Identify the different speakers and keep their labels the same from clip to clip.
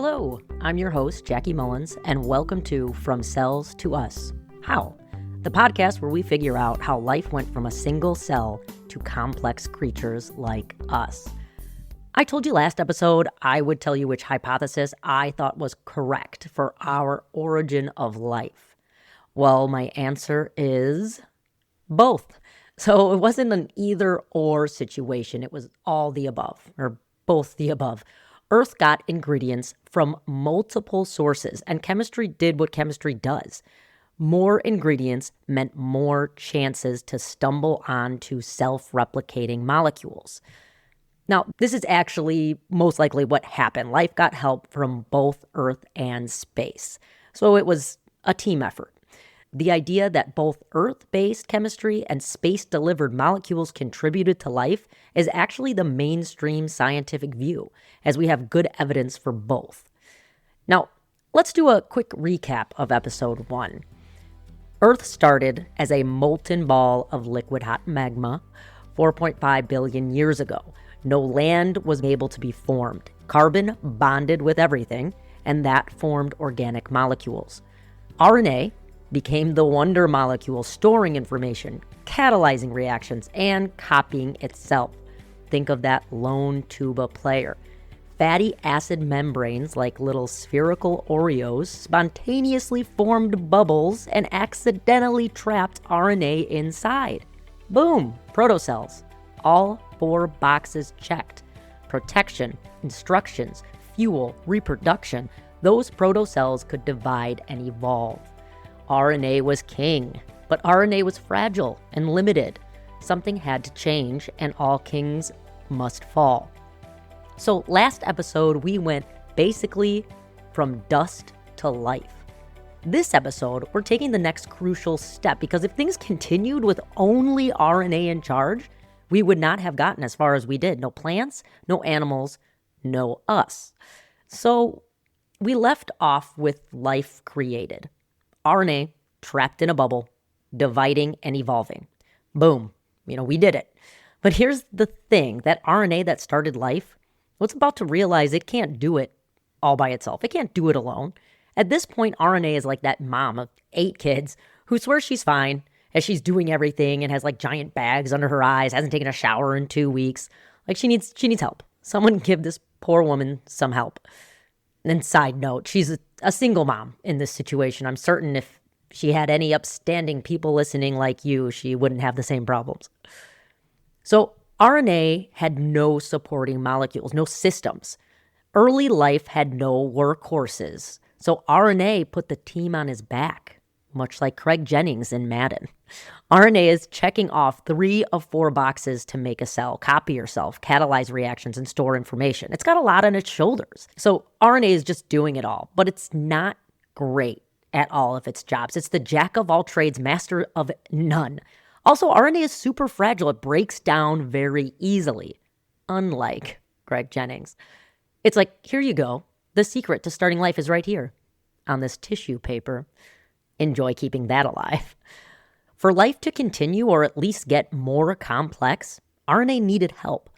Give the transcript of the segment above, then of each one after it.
Speaker 1: Hello, I'm your host, Jackie Mullins, and welcome to From Cells to Us. How? The podcast where we figure out how life went from a single cell to complex creatures like us. I told you last episode I would tell you which hypothesis I thought was correct for our origin of life. Well, my answer is both. So it wasn't an either-or situation. It was all the above, or both the above. Earth got ingredients from multiple sources, and chemistry did what chemistry does. More ingredients meant more chances to stumble onto self-replicating molecules. Now, this is actually most likely what happened. Life got help from both Earth and space. So it was a team effort. The idea that both Earth-based chemistry and space-delivered molecules contributed to life is actually the mainstream scientific view, as we have good evidence for both. Now, let's do a quick recap of episode 1. Earth started as a molten ball of liquid hot magma 4.5 billion years ago. No land was able to be formed. Carbon bonded with everything, and that formed organic molecules. RNA became the wonder molecule storing information, catalyzing reactions, and copying itself. Think of that lone tuba player. Fatty acid membranes, like little spherical Oreos, spontaneously formed bubbles and accidentally trapped RNA inside. Boom! Protocells. All 4 boxes checked. Protection, instructions, fuel, reproduction. Those protocells could divide and evolve. RNA was king, but RNA was fragile and limited. Something had to change, and all kings must fall. So last episode, we went basically from dust to life. This episode, we're taking the next crucial step, because if things continued with only RNA in charge, we would not have gotten as far as we did. No plants, no animals, no us. So we left off with life created. RNA trapped in a bubble, dividing and evolving. Boom. We did it. But here's the thing, that RNA that started life, well, it's about to realize it can't do it all by itself. It can't do it alone. At this point, RNA is like that mom of 8 kids who swears she's fine as she's doing everything and has like giant bags under her eyes, hasn't taken a shower in 2 weeks. Like she needs help. Someone give this poor woman some help. And side note, she's a single mom in this situation. I'm certain if she had any upstanding people listening like you, she wouldn't have the same problems. So RNA had no supporting molecules, no systems. Early life had no workhorses. So RNA put the team on his back, much like Craig Jennings in Madden. RNA is checking off 3 of 4 boxes to make a cell, copy yourself, catalyze reactions, and store information. It's got a lot on its shoulders. So RNA is just doing it all, but it's not great at all of its jobs. It's the jack of all trades, master of none. Also, RNA is super fragile. It breaks down very easily, unlike Craig Jennings. It's like, here you go. The secret to starting life is right here on this tissue paper. Enjoy keeping that alive. For life to continue, or at least get more complex, RNA needed help.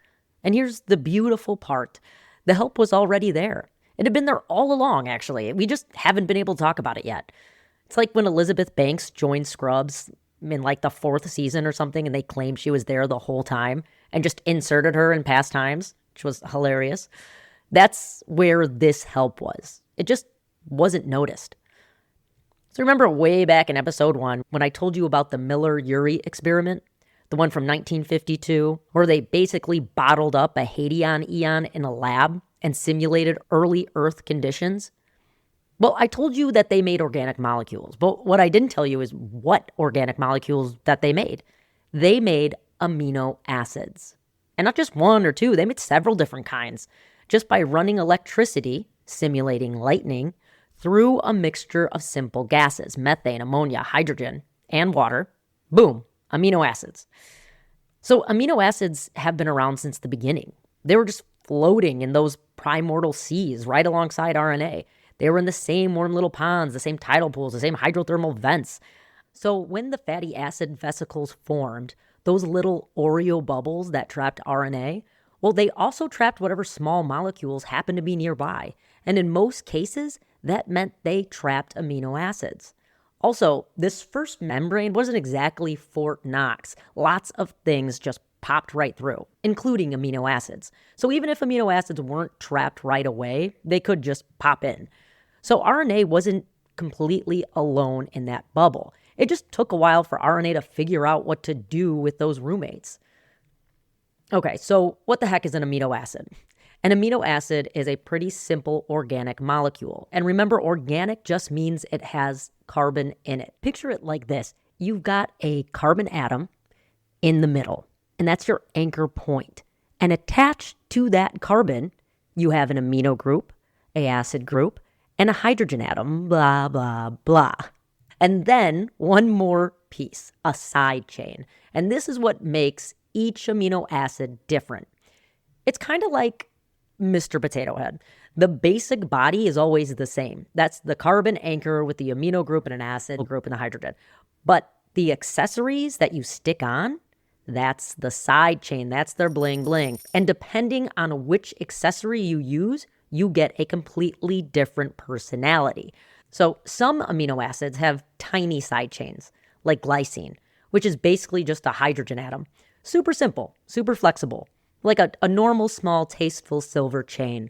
Speaker 1: And here's the beautiful part. The help was already there. It had been there all along, actually. We just haven't been able to talk about it yet. It's like when Elizabeth Banks joined Scrubs in like the 4th season or something, and they claimed she was there the whole time and just inserted her in past times, which was hilarious. That's where this help was. It just wasn't noticed. So remember way back in episode 1 when I told you about the Miller-Urey experiment? The one from 1952, where they basically bottled up a Hadean eon in a lab and simulated early Earth conditions? Well, I told you that they made organic molecules, but what I didn't tell you is what organic molecules that they made. They made amino acids. And not just 1 or 2, they made several different kinds. Just by running electricity, simulating lightning, through a mixture of simple gases, methane, ammonia, hydrogen, and water, boom, amino acids. So amino acids have been around since the beginning. They were just floating in those primordial seas right alongside RNA. They were in the same warm little ponds, the same tidal pools, the same hydrothermal vents. So when the fatty acid vesicles formed, those little Oreo bubbles that trapped RNA, Well, they also trapped whatever small molecules happened to be nearby. And in most cases, that meant they trapped amino acids. Also, this first membrane wasn't exactly Fort Knox. Lots of things just popped right through, including amino acids. So even if amino acids weren't trapped right away, they could just pop in. So RNA wasn't completely alone in that bubble. It just took a while for RNA to figure out what to do with those roommates. Okay, so what the heck is an amino acid? An amino acid is a pretty simple organic molecule. And remember, organic just means it has carbon in it. Picture it like this. You've got a carbon atom in the middle, and that's your anchor point. And attached to that carbon, you have an amino group, an acid group, and a hydrogen atom, blah, blah, blah. And then one more piece, a side chain. And this is what makes each amino acid different. It's kind of like Mr. Potato Head. The basic body is always the same. That's the carbon anchor with the amino group and an acid group and a hydrogen. But the accessories that you stick on, that's the side chain. That's their bling bling. And depending on which accessory you use, you get a completely different personality. So some amino acids have tiny side chains, like glycine, which is basically just a hydrogen atom. Super simple, super flexible, like a normal, small, tasteful silver chain.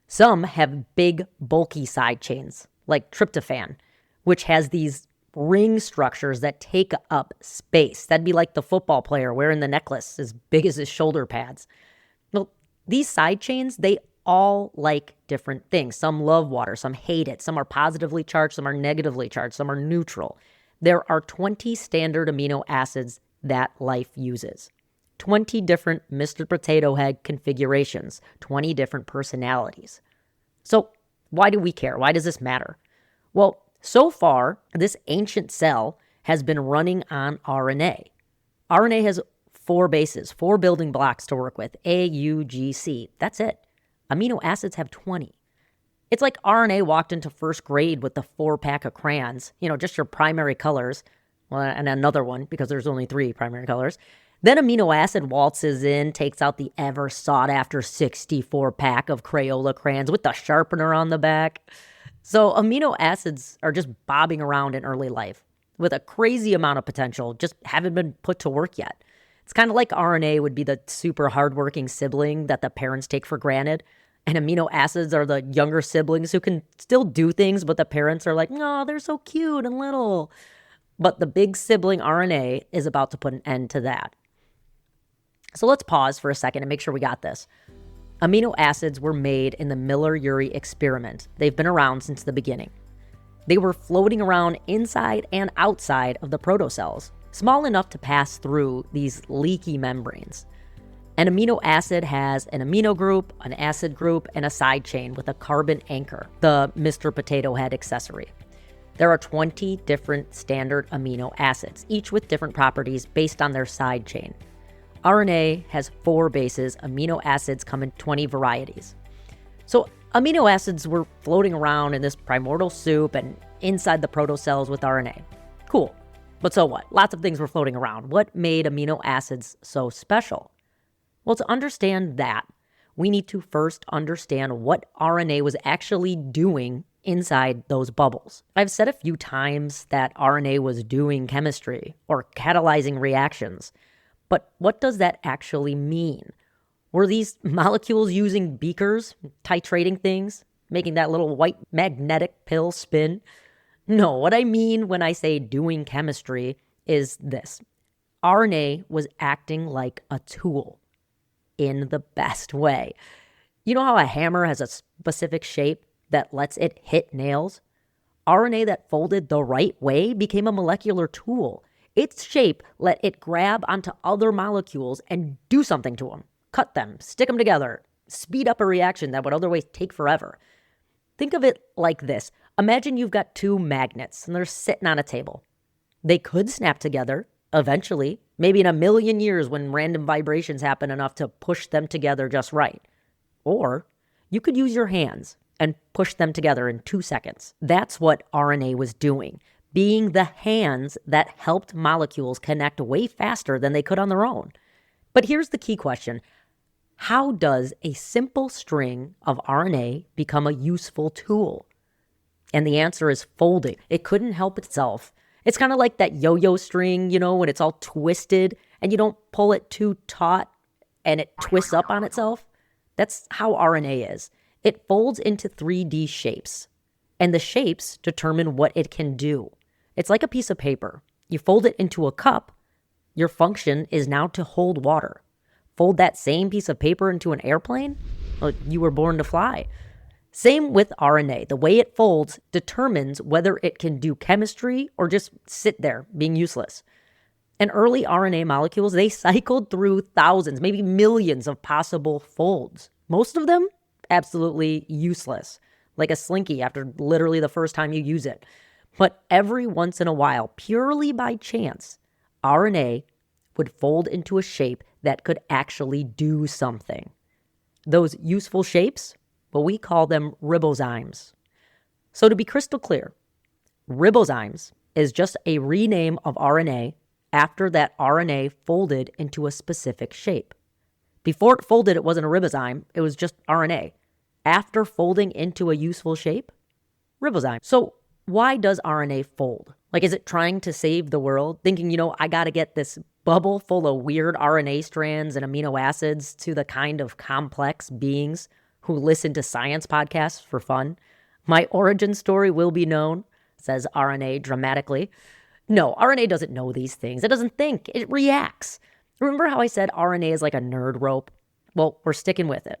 Speaker 1: Some have big, bulky side chains, like tryptophan, which has these ring structures that take up space. That'd be like the football player wearing the necklace as big as his shoulder pads. Well, these side chains, they all like different things. Some love water, some hate it. Some are positively charged, some are negatively charged, some are neutral. There are 20 standard amino acids that life uses. 20 different Mr. Potato Head configurations, 20 different personalities. So why do we care? Why does this matter? Well, so far, this ancient cell has been running on RNA. RNA has 4 bases, 4 building blocks to work with, A, U, G, C. That's it. Amino acids have 20. It's like RNA walked into first grade with the 4-pack of crayons, just your primary colors, well, and another one because there's only 3 primary colors. Then amino acid waltzes in, takes out the ever sought-after 64-pack of Crayola crayons with the sharpener on the back. So amino acids are just bobbing around in early life with a crazy amount of potential, just haven't been put to work yet. It's kind of like RNA would be the super hardworking sibling that the parents take for granted. And amino acids are the younger siblings who can still do things, but the parents are like, oh, they're so cute and little. But the big sibling RNA is about to put an end to that. So let's pause for a second and make sure we got this. Amino acids were made in the Miller-Urey experiment. They've been around since the beginning. They were floating around inside and outside of the protocells, small enough to pass through these leaky membranes. An amino acid has an amino group, an acid group, and a side chain with a carbon anchor, the Mr. Potato Head accessory. There are 20 different standard amino acids, each with different properties based on their side chain. RNA has 4 bases. Amino acids come in 20 varieties. So amino acids were floating around in this primordial soup and inside the protocells with RNA. Cool. But so what? Lots of things were floating around. What made amino acids so special? Well, to understand that, we need to first understand what RNA was actually doing inside those bubbles. I've said a few times that RNA was doing chemistry or catalyzing reactions. But what does that actually mean? Were these molecules using beakers, titrating things, making that little white magnetic pill spin? No, what I mean when I say doing chemistry is this. RNA was acting like a tool in the best way. You know how a hammer has a specific shape that lets it hit nails? RNA that folded the right way became a molecular tool. Its shape let it grab onto other molecules and do something to them. Cut them, stick them together, speed up a reaction that would otherwise take forever. Think of it like this. Imagine you've got 2 magnets and they're sitting on a table. They could snap together eventually, maybe in a million years when random vibrations happen enough to push them together just right. Or you could use your hands and push them together in 2 seconds. That's what RNA was doing. Being the hands that helped molecules connect way faster than they could on their own. But here's the key question. How does a simple string of RNA become a useful tool? And the answer is folding. It couldn't help itself. It's kind of like that yo-yo string, when it's all twisted and you don't pull it too taut and it twists up on itself. That's how RNA is. It folds into 3D shapes, and the shapes determine what it can do. It's like a piece of paper. You fold it into a cup, your function is now to hold water. Fold that same piece of paper into an airplane, well, you were born to fly. Same with RNA. The way it folds determines whether it can do chemistry or just sit there being useless. And early RNA molecules, they cycled through thousands, maybe millions of possible folds. Most of them, absolutely useless, like a Slinky after literally the first time you use it. But every once in a while, purely by chance, RNA would fold into a shape that could actually do something. Those useful shapes, well, we call them ribozymes. So to be crystal clear, ribozymes is just a rename of RNA after that RNA folded into a specific shape. Before it folded, it wasn't a ribozyme, it was just RNA. After folding into a useful shape, ribozyme. So why does RNA fold? Like, is it trying to save the world? Thinking, I got to get this bubble full of weird RNA strands and amino acids to the kind of complex beings who listen to science podcasts for fun? My origin story will be known, says RNA dramatically. No, RNA doesn't know these things. It doesn't think. It reacts. Remember how I said RNA is like a nerd rope? Well, we're sticking with it.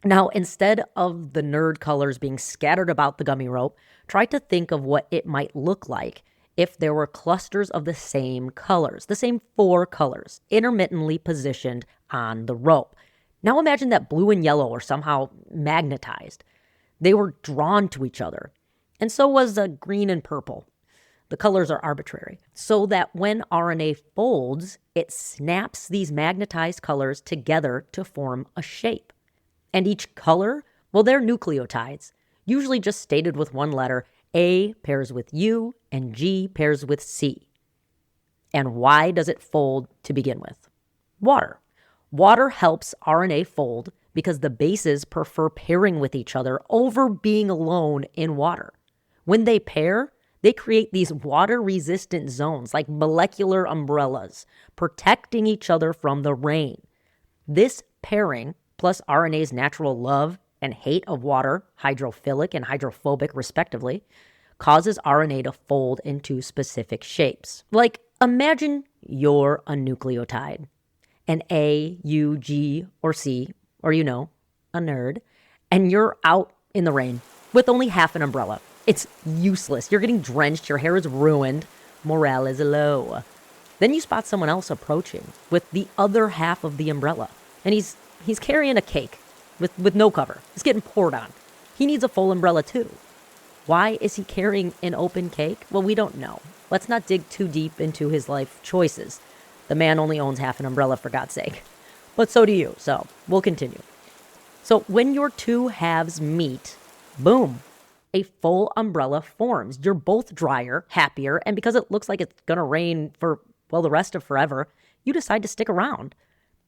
Speaker 1: Now, instead of the nerd colors being scattered about the gummy rope, try to think of what it might look like if there were clusters of the same colors, the same 4 colors, intermittently positioned on the rope. Now imagine that blue and yellow are somehow magnetized. They were drawn to each other. And so was green and purple. The colors are arbitrary. So that when RNA folds, it snaps these magnetized colors together to form a shape. And each color, well, they're nucleotides, usually just stated with one letter. A pairs with U and G pairs with C. And why does it fold to begin with? Water. Water helps RNA fold because the bases prefer pairing with each other over being alone in water. When they pair, they create these water-resistant zones like molecular umbrellas, protecting each other from the rain. This pairing, plus RNA's natural love and hate of water, hydrophilic and hydrophobic respectively, causes RNA to fold into specific shapes. Like, imagine you're a nucleotide, an A, U, G, or C, or a nerd, and you're out in the rain with only half an umbrella. It's useless. You're getting drenched, your hair is ruined, morale is low. Then you spot someone else approaching with the other half of the umbrella, and he's carrying a cake with no cover. It's getting poured on. He needs a full umbrella too. Why is he carrying an open cake? Well, we don't know. Let's not dig too deep into his life choices. The man only owns half an umbrella, for God's sake. But so do you, so we'll continue. So when your two halves meet, boom, a full umbrella forms. You're both drier, happier, and because it looks like it's gonna rain for, the rest of forever, you decide to stick around.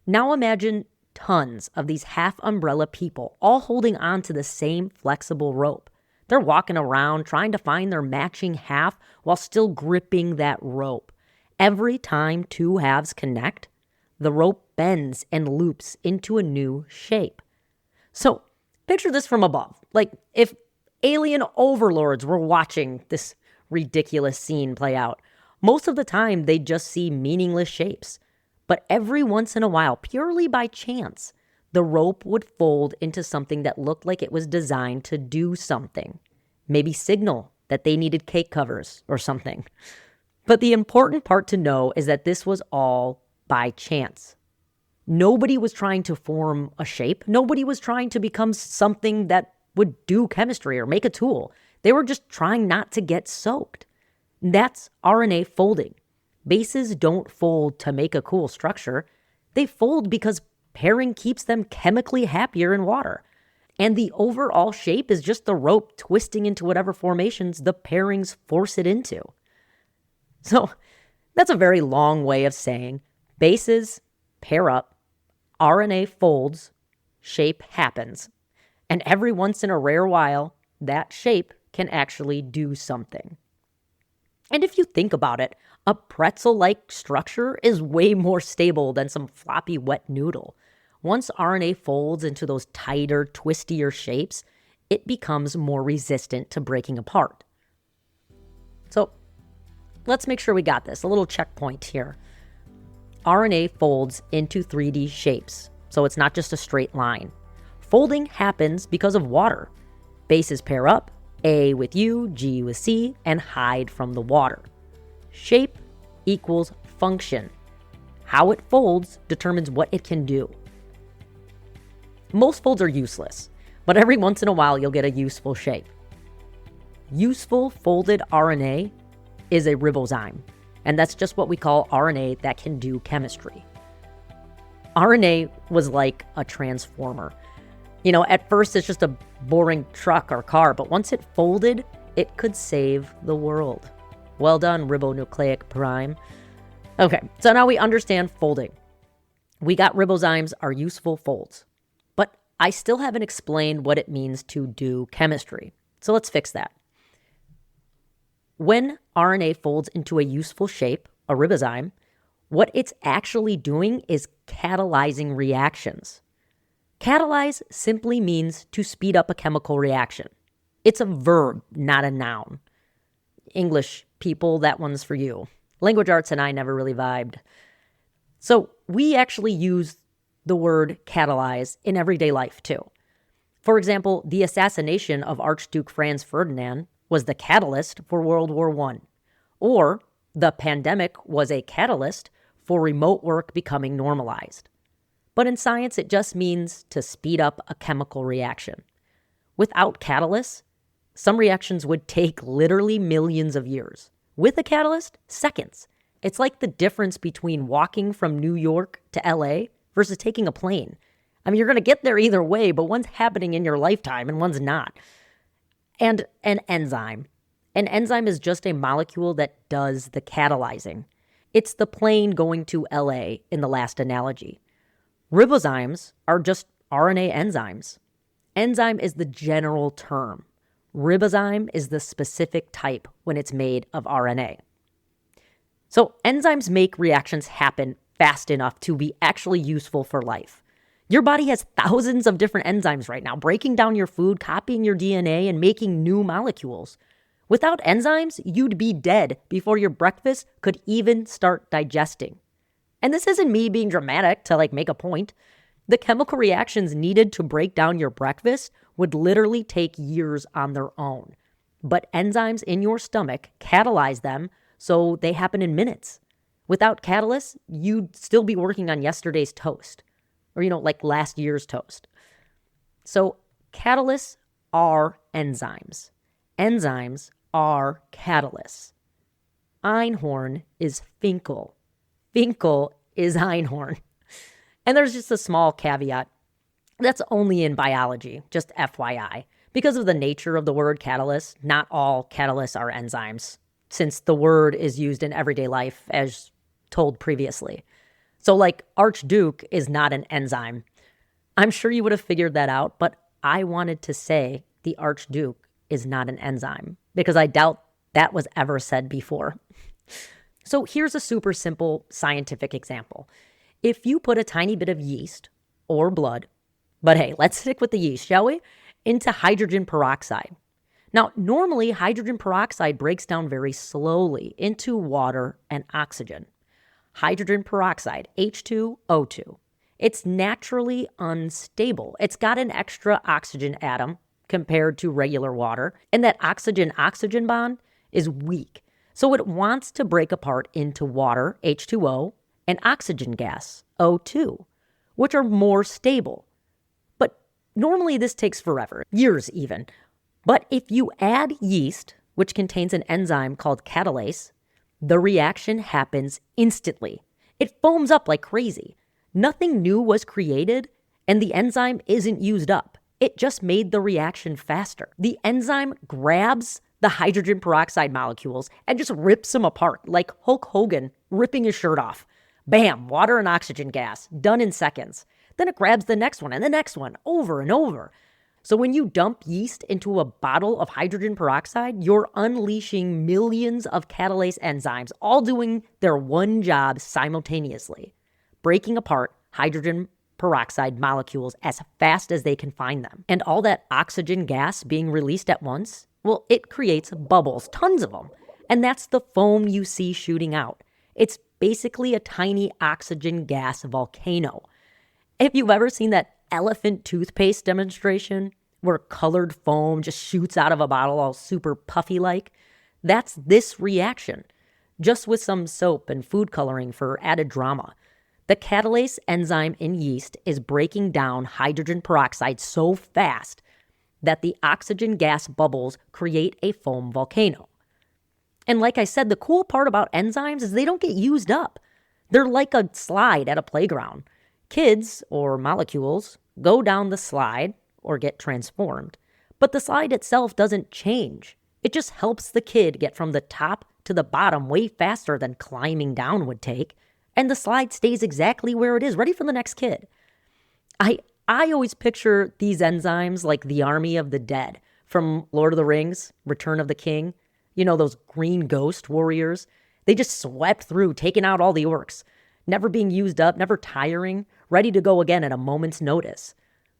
Speaker 1: Now imagine tons of these half umbrella people all holding on to the same flexible rope. They're walking around trying to find their matching half while still gripping that rope. Every time two halves connect, the rope bends and loops into a new shape. So picture this from above. Like if alien overlords were watching this ridiculous scene play out, most of the time they just see meaningless shapes. But every once in a while, purely by chance, the rope would fold into something that looked like it was designed to do something. Maybe signal that they needed cake covers or something. But the important part to know is that this was all by chance. Nobody was trying to form a shape. Nobody was trying to become something that would do chemistry or make a tool. They were just trying not to get soaked. That's RNA folding. Bases don't fold to make a cool structure. They fold because pairing keeps them chemically happier in water. And the overall shape is just the rope twisting into whatever formations the pairings force it into. So that's a very long way of saying bases pair up, RNA folds, shape happens. And every once in a rare while, that shape can actually do something. And if you think about it, a pretzel-like structure is way more stable than some floppy wet noodle. Once RNA folds into those tighter, twistier shapes, it becomes more resistant to breaking apart. So let's make sure we got this. A little checkpoint here. RNA folds into 3D shapes, so it's not just a straight line. Folding happens because of water. Bases pair up, A with U, G with C, and hide from the water. Shape equals function. How it folds determines what it can do. Most folds are useless, but every once in a while you'll get a useful shape. Useful folded RNA is a ribozyme, and that's just what we call RNA that can do chemistry. RNA was like a transformer. At first it's just a boring truck or car, but once it folded, it could save the world. Well done, ribonucleic prime. Okay, so now we understand folding. We got ribozymes are useful folds, but I still haven't explained what it means to do chemistry. So let's fix that. When RNA folds into a useful shape, a ribozyme, what it's actually doing is catalyzing reactions. Catalyze simply means to speed up a chemical reaction. It's a verb, not a noun. English people, that one's for you. Language arts and I never really vibed. So we actually use the word catalyze in everyday life too. For example, the assassination of Archduke Franz Ferdinand was the catalyst for World War I. Or the pandemic was a catalyst for remote work becoming normalized. But in science, it just means to speed up a chemical reaction. Without catalysts, some reactions would take literally millions of years. With a catalyst, seconds. It's like the difference between walking from New York to LA versus taking a plane. You're going to get there either way, but one's happening in your lifetime and one's not. And an enzyme. An enzyme is just a molecule that does the catalyzing. It's the plane going to LA in the last analogy. Ribozymes are just RNA enzymes. Enzyme is the general term. Ribozyme is the specific type when it's made of RNA. So enzymes make reactions happen fast enough to be actually useful for life. Your body has thousands of different enzymes right now, breaking down your food, copying your DNA, and making new molecules. Without enzymes, you'd be dead before your breakfast could even start digesting. And this isn't me being dramatic to make a point. The chemical reactions needed to break down your breakfast would literally take years on their own. But enzymes in your stomach catalyze them so they happen in minutes. Without catalysts, you'd still be working on yesterday's toast. Or, last year's toast. So catalysts are enzymes. Enzymes are catalysts. Einhorn is Finkel. Finkel is Einhorn. And there's just a small caveat. That's only in biology, just FYI. Because of the nature of the word catalyst, not all catalysts are enzymes, since the word is used in everyday life as told previously. So Archduke is not an enzyme. I'm sure you would have figured that out, but I wanted to say the Archduke is not an enzyme because I doubt that was ever said before. So here's a super simple scientific example. If you put a tiny bit of yeast or blood, but hey, let's stick with the yeast, shall we? Into hydrogen peroxide. Now, normally hydrogen peroxide breaks down very slowly into water and oxygen. Hydrogen peroxide, H2O2. It's naturally unstable. It's got an extra oxygen atom compared to regular water, and that oxygen-oxygen bond is weak. So it wants to break apart into water, H2O, and oxygen gas, O2, which are more stable. But normally this takes forever, years even. But if you add yeast, which contains an enzyme called catalase, the reaction happens instantly. It foams up like crazy. Nothing new was created, and the enzyme isn't used up. It just made the reaction faster. The enzyme grabs the hydrogen peroxide molecules and just rips them apart, like Hulk Hogan ripping his shirt off. Bam, water and oxygen gas, done in seconds. Then it grabs the next one and the next one over and over. So when you dump yeast into a bottle of hydrogen peroxide, you're unleashing millions of catalase enzymes, all doing their one job simultaneously, breaking apart hydrogen peroxide molecules as fast as they can find them. And all that oxygen gas being released at once, well, it creates bubbles, tons of them. And that's the foam you see shooting out. It's basically a tiny oxygen gas volcano. If you've ever seen that elephant toothpaste demonstration where colored foam just shoots out of a bottle all super puffy-like, that's this reaction, just with some soap and food coloring for added drama. The catalase enzyme in yeast is breaking down hydrogen peroxide so fast that the oxygen gas bubbles create a foam volcano. And like I said, the cool part about enzymes is they don't get used up. They're like a slide at a playground. Kids, or molecules, go down the slide or get transformed, but the slide itself doesn't change. It just helps the kid get from the top to the bottom way faster than climbing down would take, and the slide stays exactly where it is, ready for the next kid. I always picture these enzymes like the army of the dead from Lord of the Rings, Return of the King. You know, those green ghost warriors? They just swept through, taking out all the orcs, never being used up, never tiring, ready to go again at a moment's notice.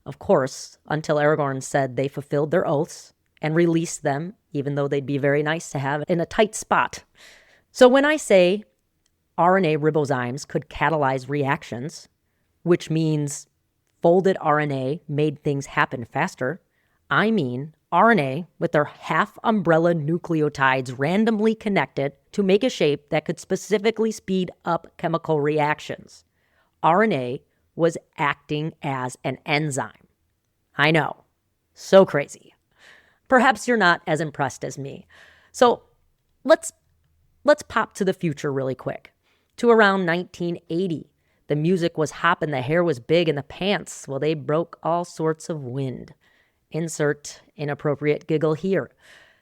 Speaker 1: Of course, until Aragorn said they fulfilled their oaths and released them, even though they'd be very nice to have in a tight spot. So when I say RNA ribozymes could catalyze reactions, which means folded RNA made things happen faster, I mean RNA with their half-umbrella nucleotides randomly connected to make a shape that could specifically speed up chemical reactions. RNA was acting as an enzyme. I know, so crazy. Perhaps you're not as impressed as me. So let's pop to the future really quick, to around 1980. The music was hopping, the hair was big, and the pants, well, they broke all sorts of wind. Insert inappropriate giggle here.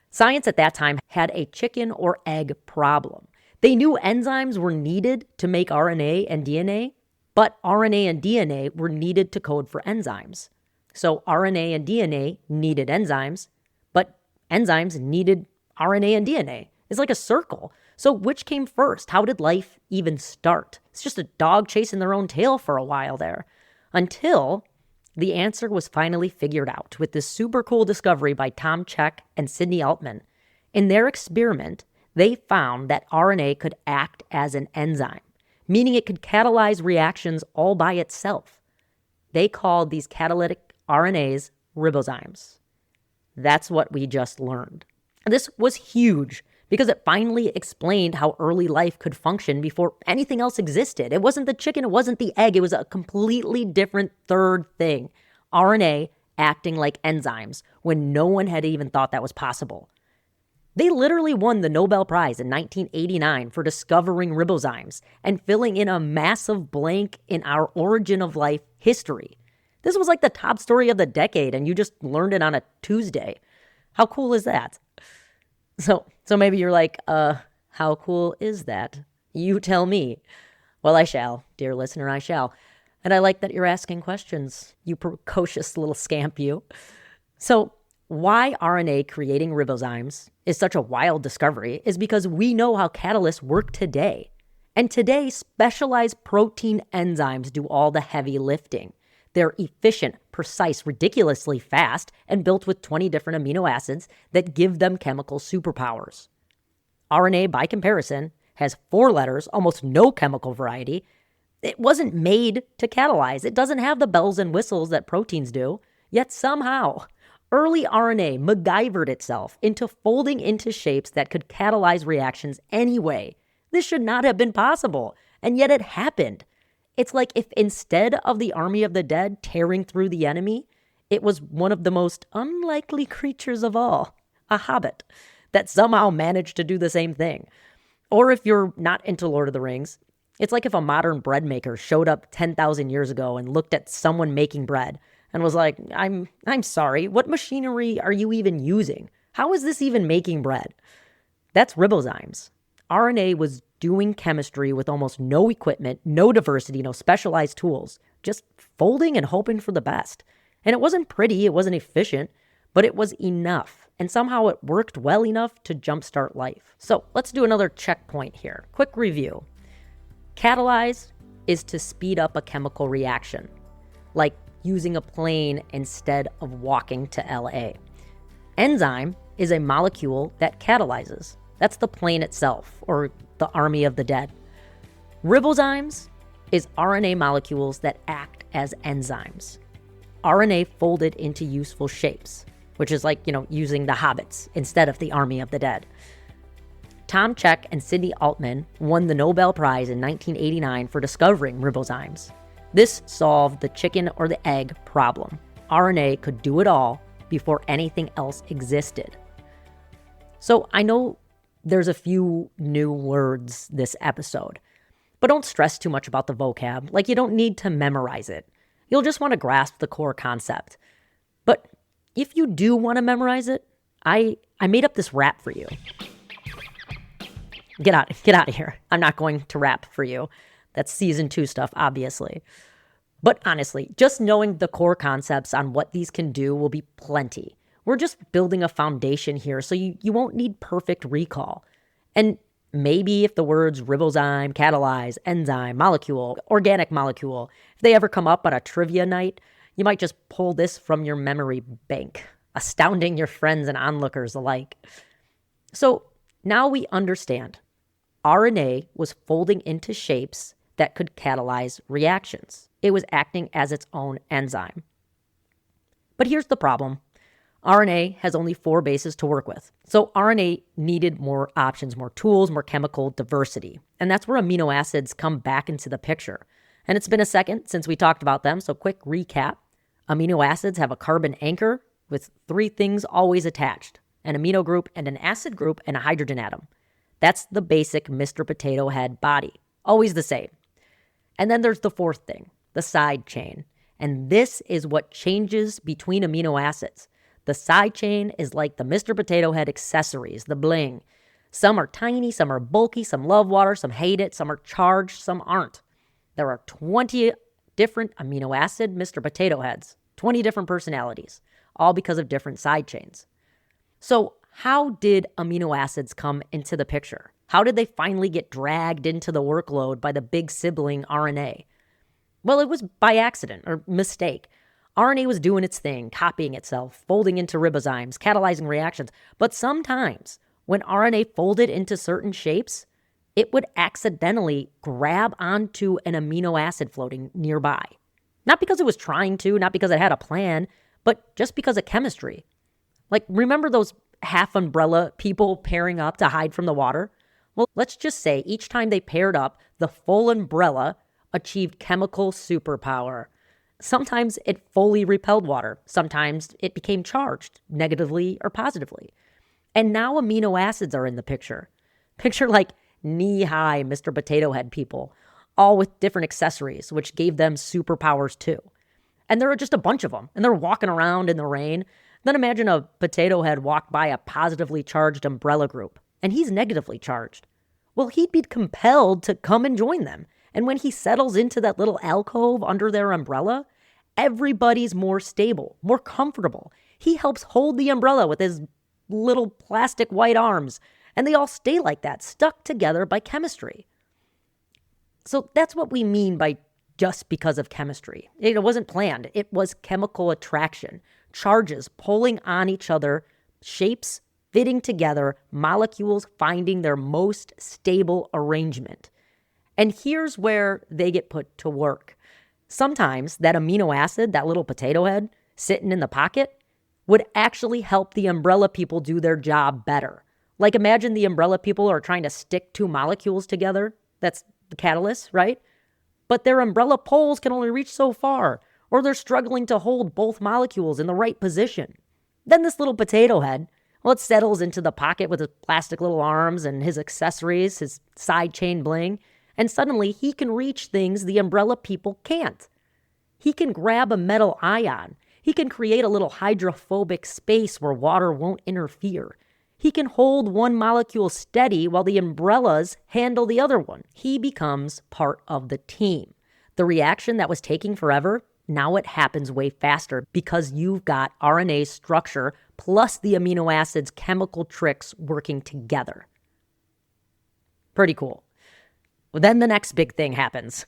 Speaker 1: Science at that time had a chicken or egg problem. They knew enzymes were needed to make RNA and DNA, but RNA and DNA were needed to code for enzymes. So RNA and DNA needed enzymes, but enzymes needed RNA and DNA. It's like a circle. So which came first? How did life even start? It's just a dog chasing their own tail for a while there. Until the answer was finally figured out with this super cool discovery by Tom Cech and Sidney Altman. In their experiment, they found that RNA could act as an enzyme, meaning it could catalyze reactions all by itself. They called these catalytic RNAs ribozymes. That's what we just learned. This was huge because it finally explained how early life could function before anything else existed. It wasn't the chicken, it wasn't the egg, it was a completely different third thing. RNA acting like enzymes when no one had even thought that was possible. They literally won the Nobel Prize in 1989 for discovering ribozymes and filling in a massive blank in our origin of life history. This was like the top story of the decade, and you just learned it on a Tuesday. How cool is that? So maybe you're like, how cool is that? You tell me. Well, I shall, dear listener, I shall. And I like that you're asking questions, you precocious little scamp, you. So why RNA creating ribozymes is such a wild discovery is because we know how catalysts work today. And today, specialized protein enzymes do all the heavy lifting. They're efficient, precise, ridiculously fast, and built with 20 different amino acids that give them chemical superpowers. RNA, by comparison, has 4 letters, almost no chemical variety. It wasn't made to catalyze. It doesn't have the bells and whistles that proteins do. Yet somehow, early RNA MacGyvered itself into folding into shapes that could catalyze reactions anyway. This should not have been possible, and yet it happened. It's like if instead of the army of the dead tearing through the enemy, it was one of the most unlikely creatures of all, a hobbit, that somehow managed to do the same thing. Or if you're not into Lord of the Rings, it's like if a modern bread maker showed up 10,000 years ago and looked at someone making bread and was like, I'm sorry, what machinery are you even using? How is this even making bread? That's ribozymes. RNA was doing chemistry with almost no equipment, no diversity, no specialized tools. just folding and hoping for the best. And it wasn't pretty, it wasn't efficient, but it was enough. And somehow it worked well enough to jumpstart life. So let's do another checkpoint here. Quick review. Catalyze is to speed up a chemical reaction, like using a plane instead of walking to LA. Enzyme is a molecule that catalyzes. That's the plane itself, or the army of the dead. Ribozymes is RNA molecules that act as enzymes. RNA folded into useful shapes, which is like, using the hobbits instead of the army of the dead. Tom Cech and Sidney Altman won the Nobel Prize in 1989 for discovering ribozymes. This solved the chicken or the egg problem. RNA could do it all before anything else existed. So I know there's a few new words this episode, but don't stress too much about the vocab. Like, you don't need to memorize it. You'll just want to grasp the core concept. But if you do want to memorize it, I made up this rap for you. Get out of here. I'm not going to rap for you. That's season 2 stuff, obviously. But honestly, just knowing the core concepts on what these can do will be plenty. We're just building a foundation here, so you won't need perfect recall. And maybe if the words ribozyme, catalyze, enzyme, molecule, organic molecule, if they ever come up on a trivia night, you might just pull this from your memory bank, astounding your friends and onlookers alike. So now we understand. RNA was folding into shapes that could catalyze reactions. It was acting as its own enzyme. But here's the problem. RNA has only 4 bases to work with. So RNA needed more options, more tools, more chemical diversity. And that's where amino acids come back into the picture. And it's been a second since we talked about them, so quick recap. Amino acids have a carbon anchor with 3 things always attached: an amino group and an acid group and a hydrogen atom. That's the basic Mr. Potato Head body. Always the same. And then there's the 4th thing, the side chain. And this is what changes between amino acids. The side chain is like the Mr. Potato Head accessories, the bling. Some are tiny, some are bulky, some love water, some hate it, some are charged, some aren't. There are 20 different amino acid Mr. Potato Heads, 20 different personalities, all because of different side chains. So how did amino acids come into the picture? How did they finally get dragged into the workload by the big sibling RNA? Well, it was by accident or mistake. RNA was doing its thing, copying itself, folding into ribozymes, catalyzing reactions. But sometimes when RNA folded into certain shapes, it would accidentally grab onto an amino acid floating nearby. Not because it was trying to, not because it had a plan, but just because of chemistry. Like, remember those half umbrella people pairing up to hide from the water? Well, let's just say each time they paired up, the full umbrella achieved chemical superpower. Sometimes it fully repelled water. Sometimes it became charged, negatively or positively. And now amino acids are in the picture. Picture like knee-high Mr. Potato Head people, all with different accessories, which gave them superpowers too. And there are just a bunch of them, and they're walking around in the rain. Then imagine a potato head walked by a positively charged umbrella group, and he's negatively charged. Well, he'd be compelled to come and join them. And when he settles into that little alcove under their umbrella, everybody's more stable, more comfortable. He helps hold the umbrella with his little plastic white arms, and they all stay like that, stuck together by chemistry. So that's what we mean by just because of chemistry. It wasn't planned. It was chemical attraction, charges pulling on each other, shapes fitting together, molecules finding their most stable arrangement. And here's where they get put to work. Sometimes that amino acid, that little potato head sitting in the pocket, would actually help the umbrella people do their job better. Like, imagine the umbrella people are trying to stick 2 molecules together. That's the catalyst, right? But their umbrella poles can only reach so far, or they're struggling to hold both molecules in the right position. Then this little potato head, well, it settles into the pocket with his plastic little arms and his accessories, his side chain bling, and suddenly he can reach things the umbrella people can't. He can grab a metal ion. He can create a little hydrophobic space where water won't interfere. He can hold one molecule steady while the umbrellas handle the other one. He becomes part of the team. The reaction that was taking forever, now it happens way faster because you've got RNA's structure plus the amino acids' chemical tricks working together. Pretty cool. Well, then the next big thing happens.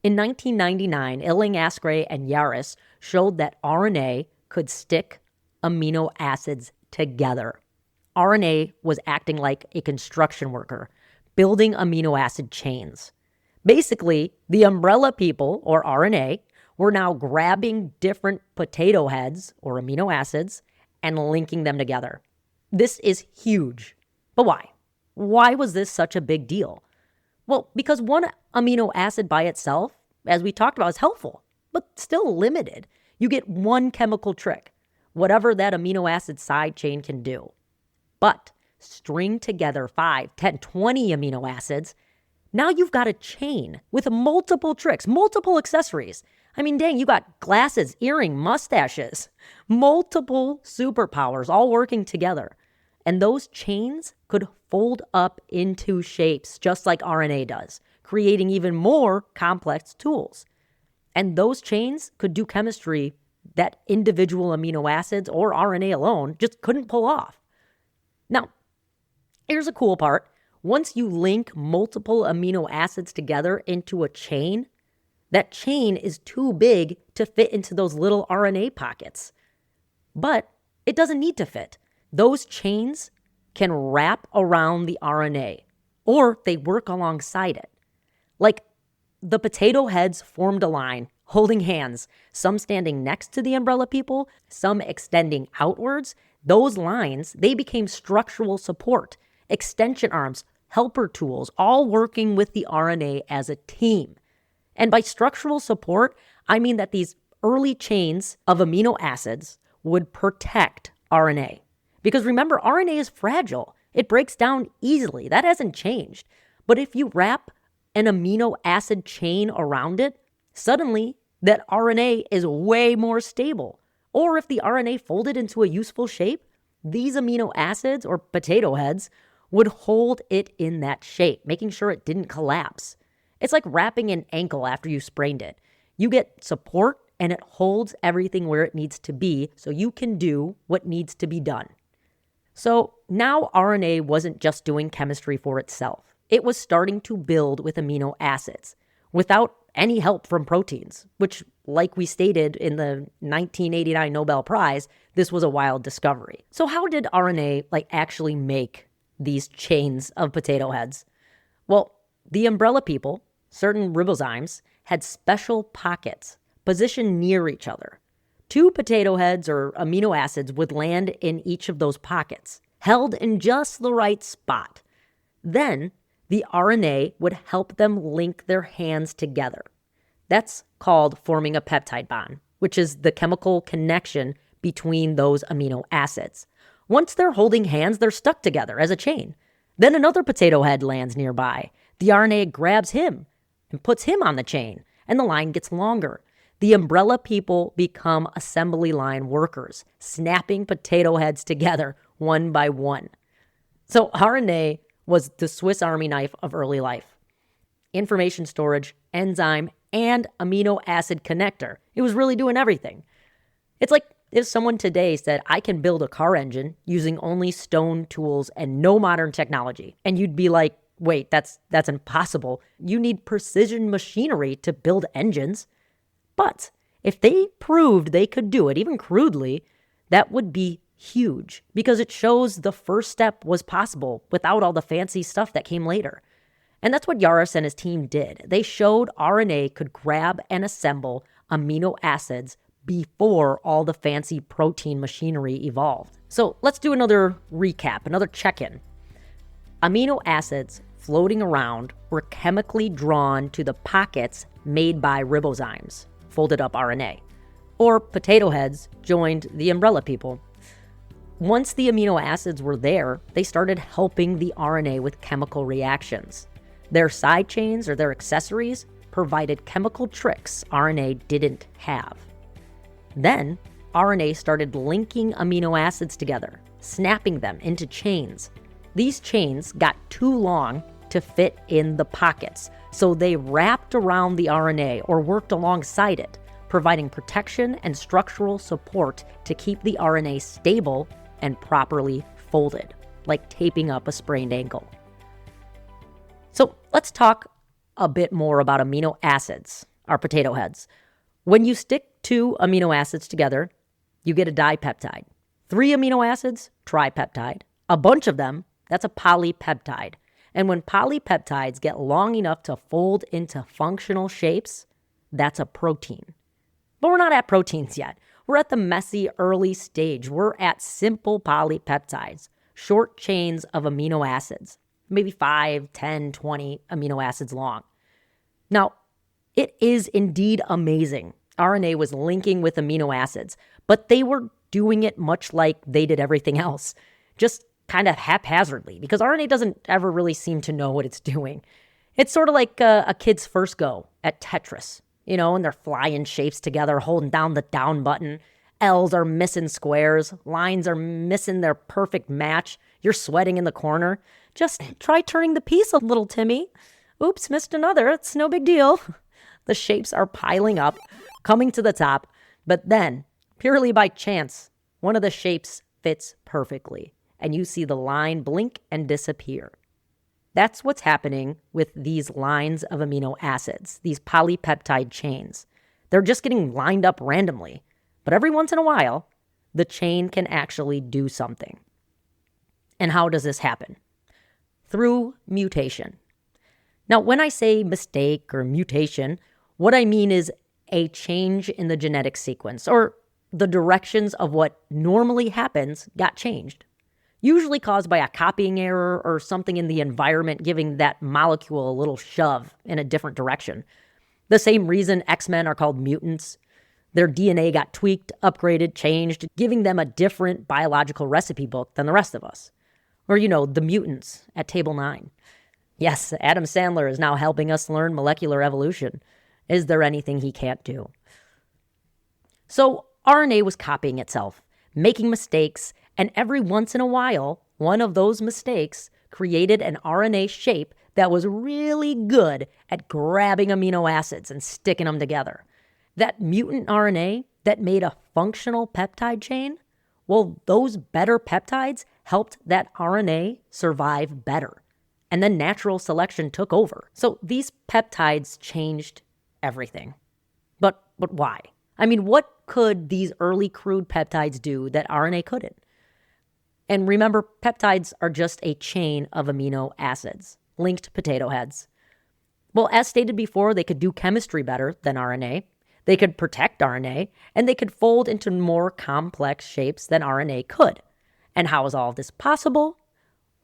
Speaker 1: In 1999, Illing-Askray and Yaris showed that RNA could stick amino acids together. RNA was acting like a construction worker, building amino acid chains. Basically, the umbrella people, or RNA, were now grabbing different potato heads, or amino acids, and linking them together. This is huge. But why? Why was this such a big deal? Well, because one amino acid by itself, as we talked about, is helpful, but still limited. You get one chemical trick, whatever that amino acid side chain can do. But string together 5, 10, 20 amino acids, now you've got a chain with multiple tricks, multiple accessories. I mean, dang, you got glasses, earring, mustaches, multiple superpowers all working together. And those chains could fold up into shapes just like RNA does, creating even more complex tools. And those chains could do chemistry that individual amino acids or RNA alone just couldn't pull off. Now, here's a cool part. Once you link multiple amino acids together into a chain, that chain is too big to fit into those little RNA pockets. But it doesn't need to fit. Those chains can wrap around the RNA, or they work alongside it. Like the potato heads formed a line, holding hands, some standing next to the umbrella people, some extending outwards. Those lines, they became structural support, extension arms, helper tools, all working with the RNA as a team. And by structural support, I mean that these early chains of amino acids would protect RNA. Because remember, RNA is fragile. It breaks down easily. That hasn't changed. But if you wrap an amino acid chain around it, suddenly that RNA is way more stable. Or if the RNA folded into a useful shape, these amino acids, or potato heads, would hold it in that shape, making sure it didn't collapse. It's like wrapping an ankle after you sprained it. You get support and it holds everything where it needs to be so you can do what needs to be done. So now RNA wasn't just doing chemistry for itself. It was starting to build with amino acids without any help from proteins, which, like we stated in the 1989 Nobel Prize, this was a wild discovery. So how did RNA actually make these chains of potato heads? Well, the umbrella people, certain ribozymes, had special pockets positioned near each other. 2 potato heads or amino acids would land in each of those pockets, held in just the right spot. Then the RNA would help them link their hands together. That's called forming a peptide bond, which is the chemical connection between those amino acids. Once they're holding hands, they're stuck together as a chain. Then another potato head lands nearby. The RNA grabs him and puts him on the chain, and the line gets longer. The umbrella people become assembly line workers, snapping potato heads together one by one. So RNA was the Swiss Army knife of early life. Information storage, enzyme, and amino acid connector. It was really doing everything. It's like if someone today said, I can build a car engine using only stone tools and no modern technology. And you'd be like, wait, that's impossible. You need precision machinery to build engines. But if they proved they could do it, even crudely, that would be huge because it shows the first step was possible without all the fancy stuff that came later. And that's what Yaris and his team did. They showed RNA could grab and assemble amino acids before all the fancy protein machinery evolved. So let's do another recap, another check-in. Amino acids floating around were chemically drawn to the pockets made by ribozymes, folded up RNA, or potato heads joined the umbrella people. Once the amino acids were there, they started helping the RNA with chemical reactions. Their side chains or their accessories provided chemical tricks RNA didn't have. Then, RNA started linking amino acids together, snapping them into chains. These chains got too long to fit in the pockets, So they wrapped around the RNA or worked alongside it, providing protection and structural support to keep the RNA stable and properly folded, like taping up a sprained ankle. So let's talk a bit more about amino acids, our potato heads. When you stick two amino acids together, you get a dipeptide. 3 amino acids, tripeptide. A bunch of them, that's a polypeptide. And when polypeptides get long enough to fold into functional shapes, that's a protein. But we're not at proteins yet. We're at the messy early stage. We're at simple polypeptides, short chains of amino acids, maybe 5, 10, 20 amino acids long. Now, it is indeed amazing. RNA was linking with amino acids, but they were doing it much like they did everything else, just kind of haphazardly, because RNA doesn't ever really seem to know what it's doing. It's sort of like a kid's first go at Tetris, and they're flying shapes together, holding down the down button. L's are missing squares. Lines are missing their perfect match. You're sweating in the corner. Just try turning the piece a little, Timmy. Oops, missed another. It's no big deal. The shapes are piling up, coming to the top, but then, purely by chance, one of the shapes fits perfectly, and you see the line blink and disappear. That's what's happening with these lines of amino acids, these polypeptide chains. They're just getting lined up randomly, but every once in a while, the chain can actually do something. And how does this happen? Through mutation. Now, when I say mistake or mutation, what I mean is a change in the genetic sequence, or the directions of what normally happens got changed, usually caused by a copying error or something in the environment giving that molecule a little shove in a different direction. The same reason X-Men are called mutants. Their DNA got tweaked, upgraded, changed, giving them a different biological recipe book than the rest of us. Or, the mutants at Table 9. Yes, Adam Sandler is now helping us learn molecular evolution. Is there anything he can't do? So RNA was copying itself, making mistakes, and every once in a while, one of those mistakes created an RNA shape that was really good at grabbing amino acids and sticking them together. That mutant RNA that made a functional peptide chain, well, those better peptides helped that RNA survive better. And then natural selection took over. So these peptides changed everything. But why? I mean, what could these early crude peptides do that RNA couldn't? And remember, peptides are just a chain of amino acids, linked potato heads. Well, as stated before, they could do chemistry better than RNA. They could protect RNA, and they could fold into more complex shapes than RNA could. And how is all of this possible?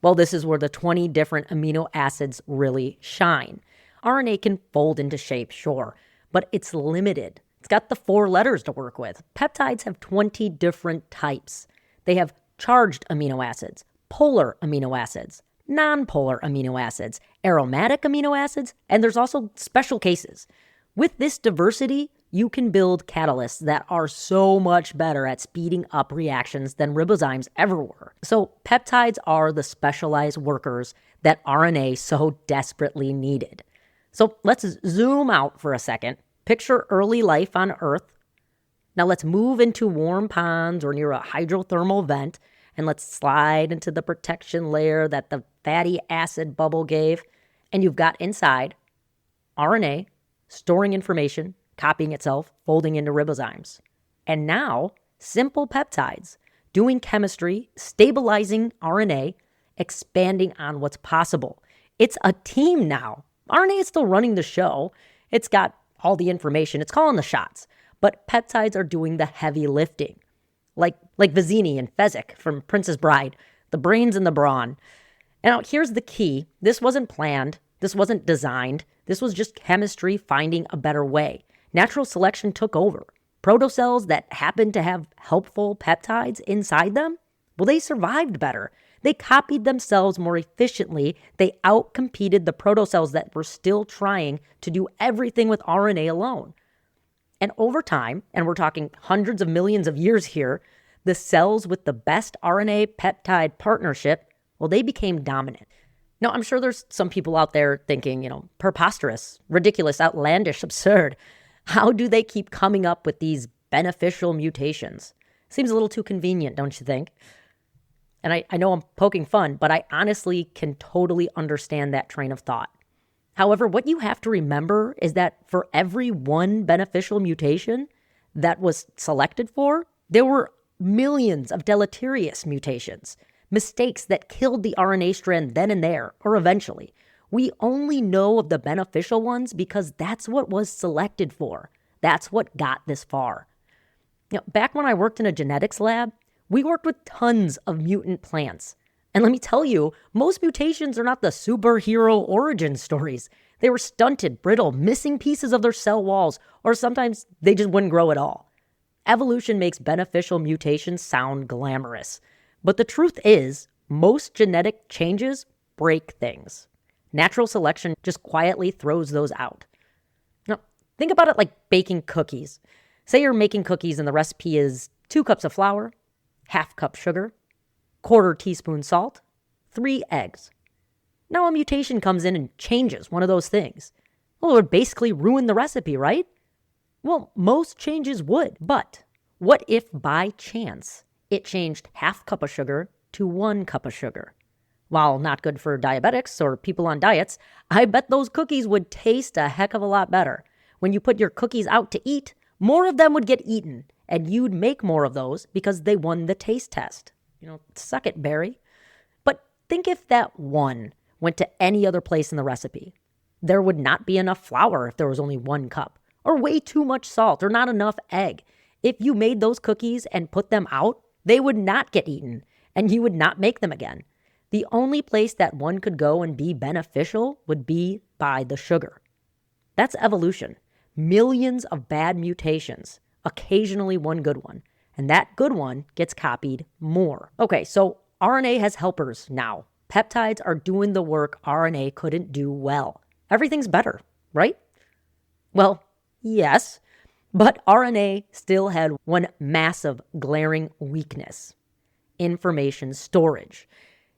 Speaker 1: Well, this is where the 20 different amino acids really shine. RNA can fold into shape, sure, but it's limited. It's got the 4 letters to work with. Peptides have 20 different types. They have charged amino acids, polar amino acids, non-polar amino acids, aromatic amino acids, and there's also special cases. With this diversity, you can build catalysts that are so much better at speeding up reactions than ribozymes ever were. So peptides are the specialized workers that RNA so desperately needed. So let's zoom out for a second. Picture early life on Earth. Now let's move into warm ponds or near a hydrothermal vent, and let's slide into the protection layer that the fatty acid bubble gave. And you've got inside RNA storing information, copying itself, folding into ribozymes. And now, simple peptides, doing chemistry, stabilizing RNA, expanding on what's possible. It's a team now. RNA is still running the show. It's got all the information. It's calling the shots. But peptides are doing the heavy lifting. Like Vizzini and Fezzik from Princess Bride, the brains and the brawn. And now here's the key. This wasn't planned. This wasn't designed. This was just chemistry finding a better way. Natural selection took over. Protocells that happened to have helpful peptides inside them, well, they survived better. They copied themselves more efficiently. They outcompeted the protocells that were still trying to do everything with RNA alone. And over time, and we're talking hundreds of millions of years here, the cells with the best RNA peptide partnership, well, they became dominant. Now, I'm sure there's some people out there thinking, preposterous, ridiculous, outlandish, absurd. How do they keep coming up with these beneficial mutations? Seems a little too convenient, don't you think? And I know I'm poking fun, but I honestly can totally understand that train of thought. However, what you have to remember is that for every one beneficial mutation that was selected for, there were millions of deleterious mutations, mistakes that killed the RNA strand then and there, or eventually. We only know of the beneficial ones because that's what was selected for. That's what got this far. Back when I worked in a genetics lab, we worked with tons of mutant plants. And let me tell you, most mutations are not the superhero origin stories. They were stunted, brittle, missing pieces of their cell walls, or sometimes they just wouldn't grow at all. Evolution makes beneficial mutations sound glamorous. But the truth is, most genetic changes break things. Natural selection just quietly throws those out. Now, think about it like baking cookies. Say you're making cookies and the recipe is 2 cups of flour, half cup sugar, 1/4 teaspoon salt, 3 eggs. Now a mutation comes in and changes one of those things. Well, it would basically ruin the recipe, right? Well, most changes would, but what if by chance it changed half cup of sugar to 1 cup of sugar? While not good for diabetics or people on diets, I bet those cookies would taste a heck of a lot better. When you put your cookies out to eat, more of them would get eaten, and you'd make more of those because they won the taste test. Suck it, Barry. But think if that 1 went to any other place in the recipe. There would not be enough flour if there was only 1 cup, or way too much salt, or not enough egg. If you made those cookies and put them out, they would not get eaten, and you would not make them again. The only place that 1 could go and be beneficial would be by the sugar. That's evolution. Millions of bad mutations, occasionally 1 good one. And that good one gets copied more. Okay, so RNA has helpers now. Peptides are doing the work RNA couldn't do well. Everything's better, right? Well, yes, but RNA still had one massive glaring weakness: information storage.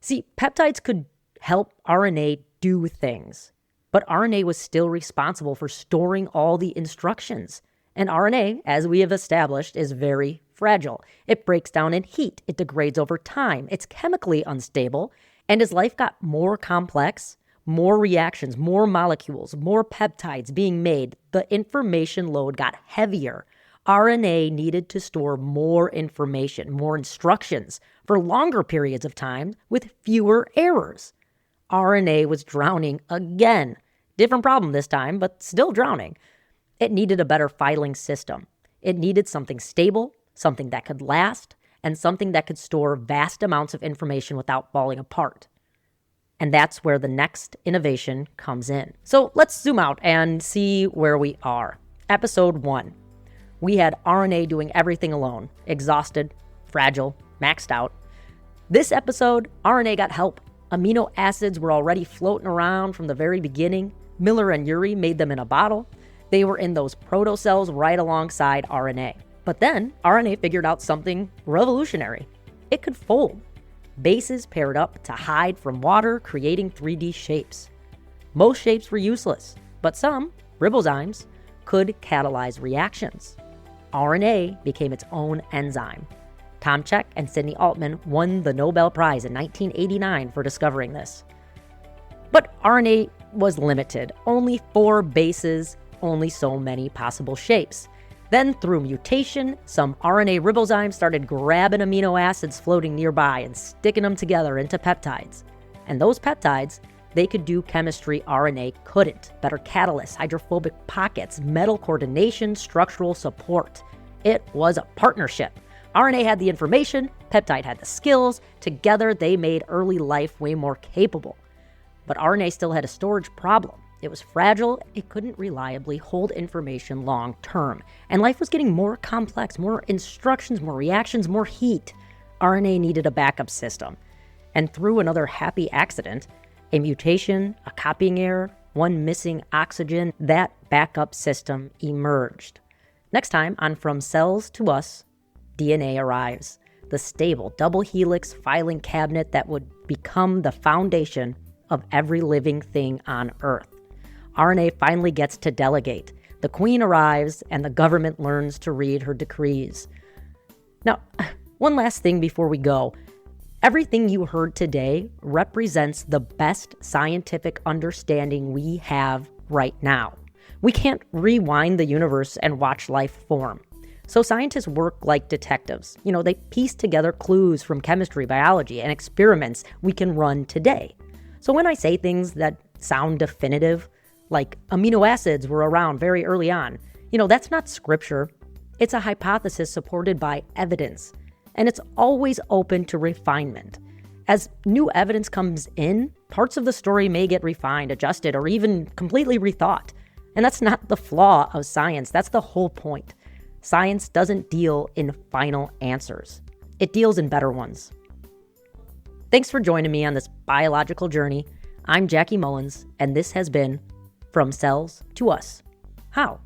Speaker 1: See, peptides could help RNA do things, but RNA was still responsible for storing all the instructions. And RNA, as we have established, is very fragile. It breaks down in heat. It degrades over time. It's chemically unstable. And as life got more complex, more reactions, more molecules, more peptides being made, the information load got heavier. RNA needed to store more information, more instructions for longer periods of time with fewer errors. RNA was drowning again. Different problem this time, but still drowning. It needed a better filing system. It needed something stable, something that could last, and something that could store vast amounts of information without falling apart. And that's where the next innovation comes in. So let's zoom out and see where we are. Episode 1. We had RNA doing everything alone, exhausted, fragile, maxed out. This episode, RNA got help. Amino acids were already floating around from the very beginning. Miller and Urey made them in a bottle. They were in those protocells right alongside RNA. But then RNA figured out something revolutionary. It could fold. Bases paired up to hide from water, creating 3D shapes. Most shapes were useless, but some, ribozymes, could catalyze reactions. RNA became its own enzyme. Tomczak and Sidney Altman won the Nobel Prize in 1989 for discovering this. But RNA was limited. Only 4 bases, only so many possible shapes. Then, through mutation, some RNA ribozymes started grabbing amino acids floating nearby and sticking them together into peptides. And those peptides, they could do chemistry RNA couldn't. Better catalysts, hydrophobic pockets, metal coordination, structural support. It was a partnership. RNA had the information, peptide had the skills. Together, they made early life way more capable. But RNA still had a storage problem. It was fragile, it couldn't reliably hold information long term. And life was getting more complex, more instructions, more reactions, more heat. RNA needed a backup system. And through another happy accident, a mutation, a copying error, 1 missing oxygen, that backup system emerged. Next time on From Cells to Us, DNA arrives. The stable double helix filing cabinet that would become the foundation of every living thing on Earth. RNA finally gets to delegate. The queen arrives, and the government learns to read her decrees. Now, one last thing before we go. Everything you heard today represents the best scientific understanding we have right now. We can't rewind the universe and watch life form. So scientists work like detectives. They piece together clues from chemistry, biology, and experiments we can run today. So when I say things that sound definitive, like amino acids were around very early on, that's not scripture. It's a hypothesis supported by evidence, and it's always open to refinement. As new evidence comes in, parts of the story may get refined, adjusted, or even completely rethought. And that's not the flaw of science. That's the whole point. Science doesn't deal in final answers. It deals in better ones. Thanks for joining me on this biological journey. I'm Jackie Mullins, and this has been From Cells to Us. How?